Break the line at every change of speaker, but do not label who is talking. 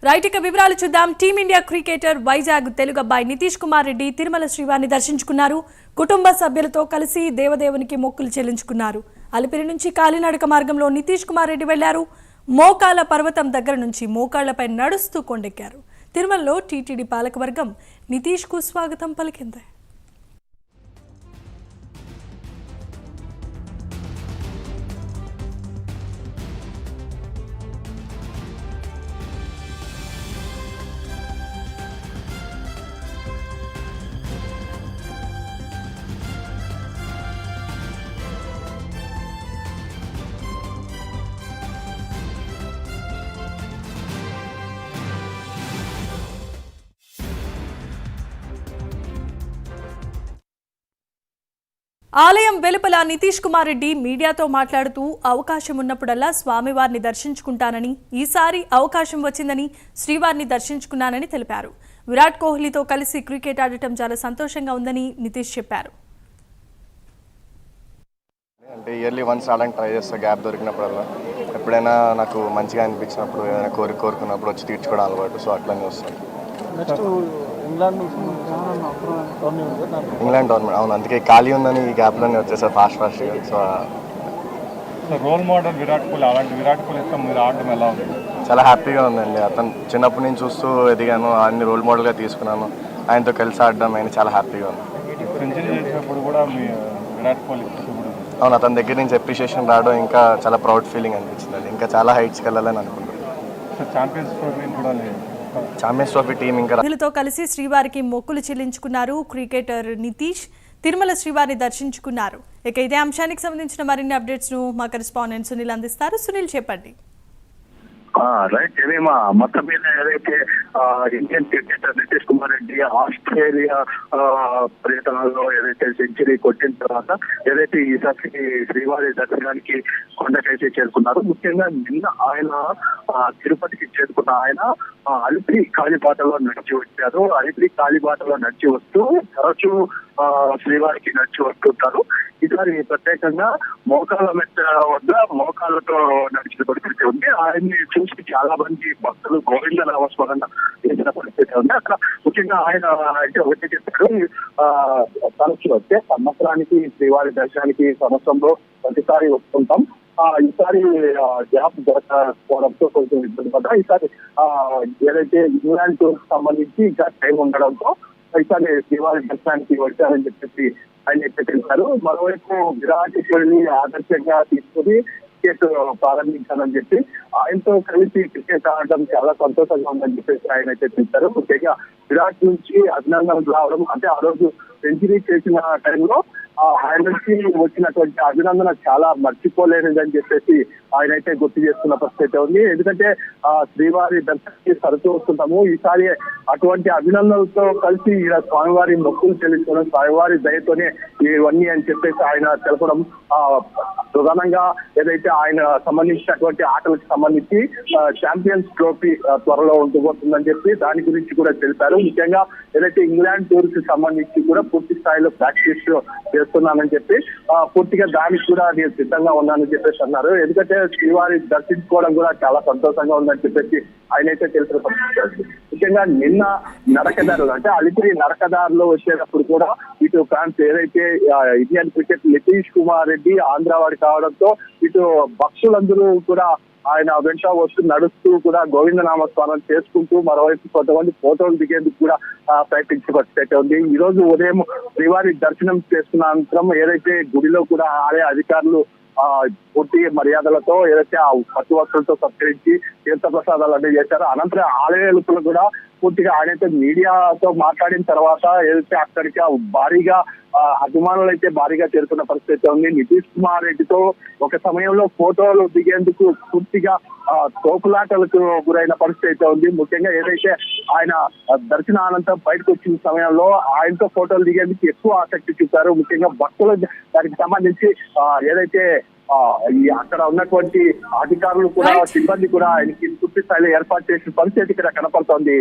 Right ఇక వివరాలు చూద్దాం. టీమిండియా క్రికెటర్ వైజాగ్ తెలుగు అబ్బాయి నితీష్ కుమార్ రెడ్డి తిరుమల శ్రీవారిని దర్శించుకున్నారు. కుటుంబ సభ్యులతో కలిసి దేవదేవునికి మొక్కులు చెల్లించుకున్నారు. అలిపిరి నుంచి కాలినడక మార్గంలో నితీష్ కుమార్ రెడ్డి వెళ్లారు. మోకాల పర్వతం దగ్గర నుంచి మోకాళ్లపై నడుస్తూ కొండెక్కారు. తిరుమలలో టీటీడీ పాలకవర్గం నితీష్ కు స్వాగతం పలికింది. ఆలయం వెలుపల నితీష్ కుమార్ రెడ్డి మీడియాతో మాట్లాడుతూ అవకాశం ఉన్నప్పుడల్లా స్వామివారిని దర్శించుకుంటానని, ఈసారి అవకాశం వచ్చిందని శ్రీవారిని దర్శించుకున్నానని తెలిపారు. విరాట్ కోహ్లీతో కలిసి క్రికెట్ ఆడటం చాలా సంతోషంగా ఉందని నితీష్ చెప్పారు.
అంటే ఇయర్లీ వన్స్ ఆడడానికి ట్రై చేస్తా, గ్యాప్ దొరికినప్పుడల్లా. ఎప్పుడైనా నాకు మంచిగా అనిపించినప్పుడు, ఏదైనా కోరుకున్నప్పుడు వచ్చి తీర్చుకోవడం అలవాటు. సో అట్లనే వస్తాను. ఇంగ్లాండ్ టోర్నమెంట్ అవును, అందుకే ఖాళీ ఉందని ఈ గ్యాప్లోనే వచ్చేసారు ఫాస్ట్గా. So
role model Virat Kohli, అలాంటి విరాట్ కోహ్లీ మీరు ఆడడం ఎలా ఉంది?
చాలా హ్యాపీగా ఉందండి. అతను చిన్నప్పటి నుంచి చూస్తూ ఎదిగాను, ఆయన్ని రోల్ మోడల్గా తీసుకున్నాను. ఆయనతో కలిసి ఆడడం ఆయన చాలా హ్యాపీగా ఉంది.
సెంచరీ చేసినప్పుడు కూడా మీ విరాట్ కోహ్లీ
అవును, అతని దగ్గర నుంచి అప్రిషియేషన్ రావడం ఇంకా చాలా ప్రౌడ్ ఫీలింగ్ అనిపించింది. ఇంకా చాలా హైట్స్కి వెళ్ళాలని అనుకుంటున్నాను. ఛాంపియన్స్ ట్రోఫీ టీం ఇంకా
కలిసి శ్రీవారికి మొక్కులు చెల్లించుకున్నారు. క్రికెటర్ నితీష్ తిరుమల శ్రీవారిని దర్శించుకున్నారు. ఇక ఇదే అంశానికి సంబంధించిన మరిన్ని అప్డేట్స్ ను మా కరెస్పాండెంట్ సునీల్ అందిస్తారు. సునీల్ చెప్పండి.
రైట్, ఏమేమా మొత్తం మీద ఏదైతే Indian cricketer Nitish Kumar Reddy Australia పర్యటనలో ఏదైతే సెంచరీ కొట్టిన తర్వాత ఏదైతే ఈసారి శ్రీవారి దర్శనానికి కొండకైతే చేరుకున్నారు. ముఖ్యంగా నిన్న ఆయన తిరుపతికి చేరుకున్న ఆయన అలిపిరి కాలిబాటలో నడిచి వచ్చారు. అలిపిరి కాలిబాటలో నడిచి వస్తూ తరచూ శ్రీవారికి నడిచి వస్తుంటారు. ఈసారి ప్రత్యేకంగా మోకాళ్ళ మెట్ట వద్ద మోకాళ్ళతో నడిచిన పరిస్థితి ఉంది. ఆయన్ని చూసి చాలా మంది భక్తులు గోవింద నామస్మరణ చేసిన పరిస్థితి ఉంది. అక్కడ ముఖ్యంగా ఆయన అయితే ఒకటే చెప్పారు, తరచు వస్తే సంవత్సరానికి శ్రీవారి దర్శనానికి సంవత్సరంలో ప్రతిసారి వస్తుంటాం. ఈసారి గ్యాప్ దొరకపోవడంతో కొంచెం ఇబ్బంది పడ్డా. ఈసారి ఏదైతే ఇంగ్లాండ్ టూర్ సంబంధించి ఇంకా టైం ఉండడంతో ఈసారి శ్రీవారి దర్శనానికి వచ్చారని చెప్పేసి ఆయన అయితే తెలిపారు. మరోవైపు విరాట్ కోహ్లీ ఆదర్శంగా తీసుకుని క్రికెట్ ప్రారంభించాలని చెప్పి ఆయనతో కలిసి క్రికెట్ ఆడడం చాలా సంతోషంగా ఉందని చెప్పేసి ఆయన అయితే తెలిపారు. ముఖ్యంగా విరాట్ నుంచి అభినందనలు రావడం, అంటే ఆ రోజు సెంచరీ చేసిన టైంలో ఆయన నుంచి వచ్చినటువంటి అభినందన చాలా మర్చిపోలేనిదని చెప్పేసి ఆయన అయితే గుర్తు చేస్తున్న పరిస్థితి ఉంది. ఎందుకంటే శ్రీవారి దర్శనానికి తరచూ వస్తుంటాము. ఈసారి అటువంటి అభినందనలతో కలిసి స్వామివారి మొక్కులు చెల్లించడం, స్వామివారి దయతోనే ఇవన్నీ అని చెప్పేసి ఆయన తెలపడం, ప్రధానంగా ఏదైతే ఆయన సంబంధించినటువంటి ఆటలకు సంబంధించి ఛాంపియన్స్ ట్రోఫీ త్వరలో ఉండబోతుందని చెప్పి దాని గురించి కూడా తెలిపారు. ముఖ్యంగా ఏదైతే ఇంగ్లాండ్ టూర్ కి సంబంధించి కూడా పూర్తి స్థాయిలో ప్రాక్టీస్ చేస్తున్నానని చెప్పి పూర్తిగా దానికి కూడా నేను సిద్ధంగా ఉన్నానని చెప్పేసి అన్నారు. ఎందుకంటే శ్రీవారి దర్శించుకోవడం కూడా చాలా సంతోషంగా ఉందని చెప్పేసి ఆయన అయితే తెలిసిన పరిస్థితి. ముఖ్యంగా నిన్న నడకదారులు, అంటే అలిపిరి నడకదారులో వచ్చేటప్పుడు కూడా ఇటు ఫ్యాన్స్ ఏదైతే ఇండియన్ క్రికెట్ నితీష్ కుమార్ రెడ్డి ఆంధ్రవాడి కావడంతో ఇటు భక్తులందరూ కూడా ఆయన వెంట వస్తూ నడుస్తూ కూడా గోవింద నామస్మరణ చేసుకుంటూ మరోవైపు కొంతమంది ఫోటోలు దిగేందుకు కూడా ప్రయత్నించే పరిస్థితి ఉంది. ఈ రోజు ఉదయం శ్రీవారి దర్శనం చేసుకున్న అనంతరం ఏదైతే గుడిలో కూడా ఆలయ అధికారులు పూర్తి మర్యాదలతో ఏదైతే ఆ పట్టు వస్త్రులతో సత్కరించి తీర్థ ప్రసాదాలు అన్నీ చేశారో అనంతరం ఆలయాలు కూడా పూర్తిగా ఆయనైతే మీడియాతో మాట్లాడిన తర్వాత ఏదైతే అక్కడికి భారీగా అభిమానులు అయితే భారీగా చేరుకున్న పరిస్థితి ఉంది. నితీష్ కుమార్ రెడ్డితో ఒక సమయంలో ఫోటోలు దిగేందుకు పూర్తిగా తోపులాటలకు గురైన పరిస్థితి ఉంది. ముఖ్యంగా ఏదైతే ఆయన దర్శనానంతరం బయటకు వచ్చిన సమయంలో ఆయనతో ఫోటోలు దిగేందుకు ఎక్కువ ఆసక్తి చూపారు. ముఖ్యంగా భక్తులు దానికి సంబంధించి ఏదైతే అక్కడ ఉన్నటువంటి అధికారులు కూడా సిబ్బంది కూడా ఆయనకి పూర్తి స్థాయిలో ఏర్పాటు చేసిన పరిస్థితి ఇక్కడ కనపడుతోంది.